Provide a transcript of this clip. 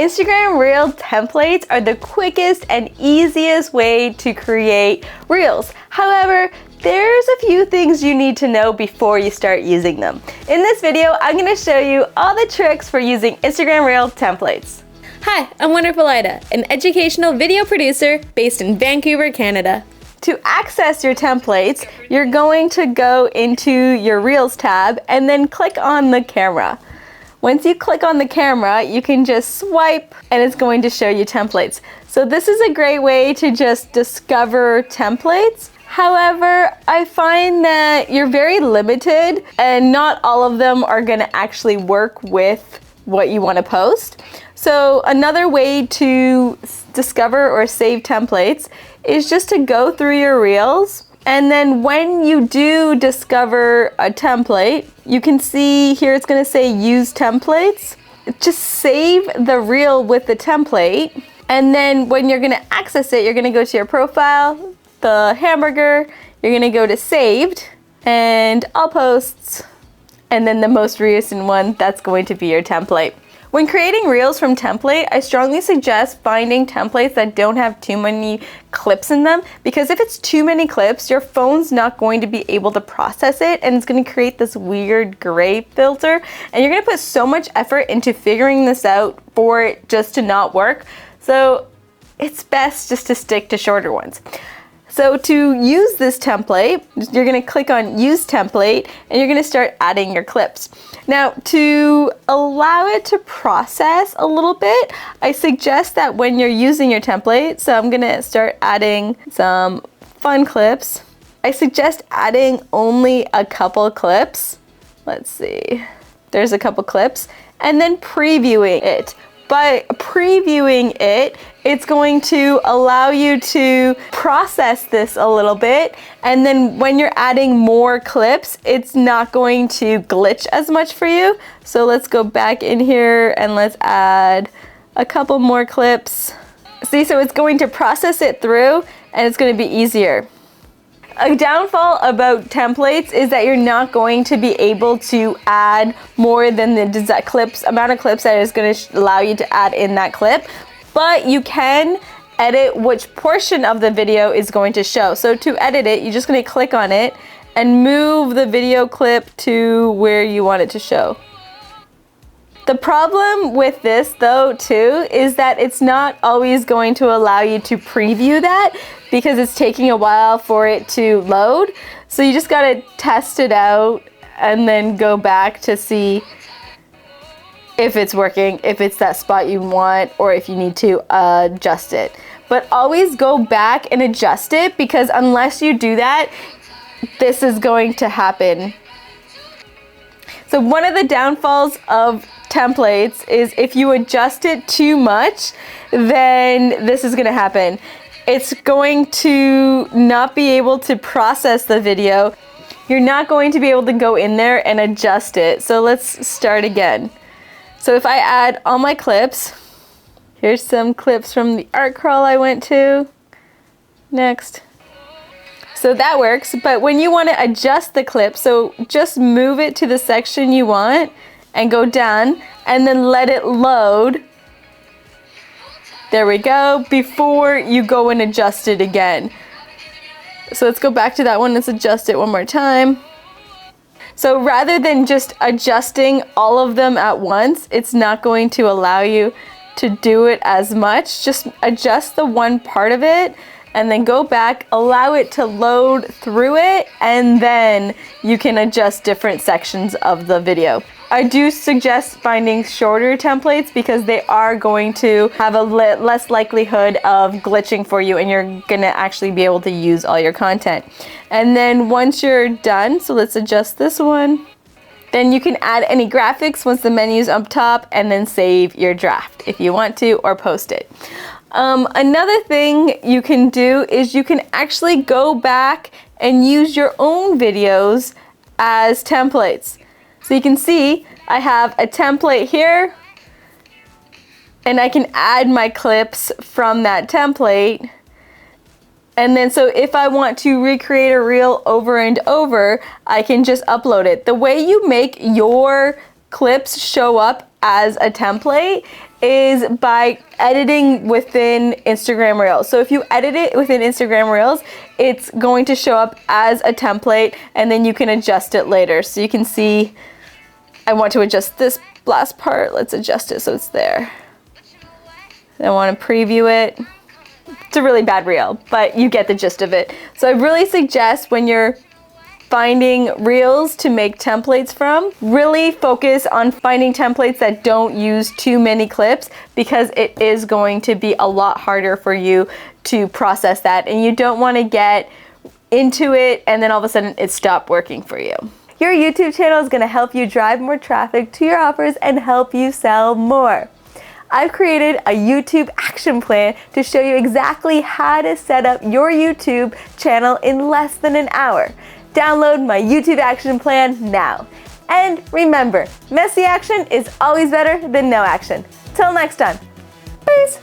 Instagram Reel templates are the quickest and easiest way to create Reels. However, there's a few things you need to know before you start using them. In this video, I'm going to show you all the tricks for using Instagram Reel templates. Hi, I'm Wonderful Ida, an educational video producer based in Vancouver, Canada. To access your templates, you're going to go into your Reels tab and then click on the camera. Once you click on the camera, you can just swipe and it's going to show you templates. So this is a great way to just discover templates. However, I find that you're very limited and not all of them are going to actually work with what you want to post. So another way to discover or save templates is just to go through your Reels. And then when you do discover a template, you can see here it's going to say use templates. Just save the reel with the template. And then when you're going to access it, you're going to go to your profile, the hamburger, you're going to go to saved and all posts. And then the most recent one, that's going to be your template. When creating Reels from template, I strongly suggest finding templates that don't have too many clips in them, because if it's too many clips, your phone's not going to be able to process it and it's going to create this weird gray filter, and you're going to put so much effort into figuring this out for it just to not work. So it's best just to stick to shorter ones. So to use this template, you're going to click on use template and you're going to start adding your clips. Now, to allow it to process a little bit, I suggest that when you're using your template, so I'm going to start adding some fun clips. I suggest adding only a couple clips. Let's see. There's a couple clips, and then previewing it. By previewing it, it's going to allow you to process this a little bit, and then when you're adding more clips, it's not going to glitch as much for you. So let's go back in here and let's add a couple more clips. See, so it's going to process it through and it's going to be easier. A downfall about templates is that you're not going to be able to add more than the amount of clips that is going to allow you to add in that clip, but you can edit which portion of the video is going to show. So to edit it, you're just going to click on it and move the video clip to where you want it to show. The problem with this though too is that it's not always going to allow you to preview that, because it's taking a while for it to load. So you just gotta test it out and then go back to see if it's working, if it's that spot you want, or if you need to adjust it. But always go back and adjust it, because unless you do that, this is going to happen. So one of the downfalls of templates is if you adjust it too much, then this is going to happen. It's going to not be able to process the video. You're not going to be able to go in there and adjust it. So let's start again. So if I add all my clips, here's some clips from the art crawl I went to. Next. So that works, but when you want to adjust the clip, so just move it to the section you want and go down and then let it load. There we go, before you go and adjust it again. So let's go back to that one, let's adjust it one more time. So rather than just adjusting all of them at once, it's not going to allow you to do it as much. Just adjust the one part of it and then go back, allow it to load through it, and then you can adjust different sections of the video. I do suggest finding shorter templates because they are going to have a less likelihood of glitching for you, and you're gonna actually be able to use all your content. And then once you're done, so let's adjust this one, then you can add any graphics once the menu's up top, and then save your draft if you want to, or post it. Another thing you can do is you can actually go back and use your own videos as templates. So you can see I have a template here and I can add my clips from that template. And then so if I want to recreate a reel over and over, I can just upload it. The way you make your clips show up as a template is by editing within Instagram Reels. So if you edit it within Instagram Reels, it's going to show up as a template, and then you can adjust it later. So you can see, I want to adjust this last part. Let's adjust it so it's there. I want to preview it. It's a really bad reel, but you get the gist of it. So I really suggest when you're finding reels to make templates from, really focus on finding templates that don't use too many clips, because it is going to be a lot harder for you to process that, and you don't want to get into it and then all of a sudden it stopped working for you. Your YouTube channel is going to help you drive more traffic to your offers and help you sell more. I've created a YouTube action plan to show you exactly how to set up your YouTube channel in less than an hour. Download my YouTube action plan now. And remember, messy action is always better than no action. Till next time, peace.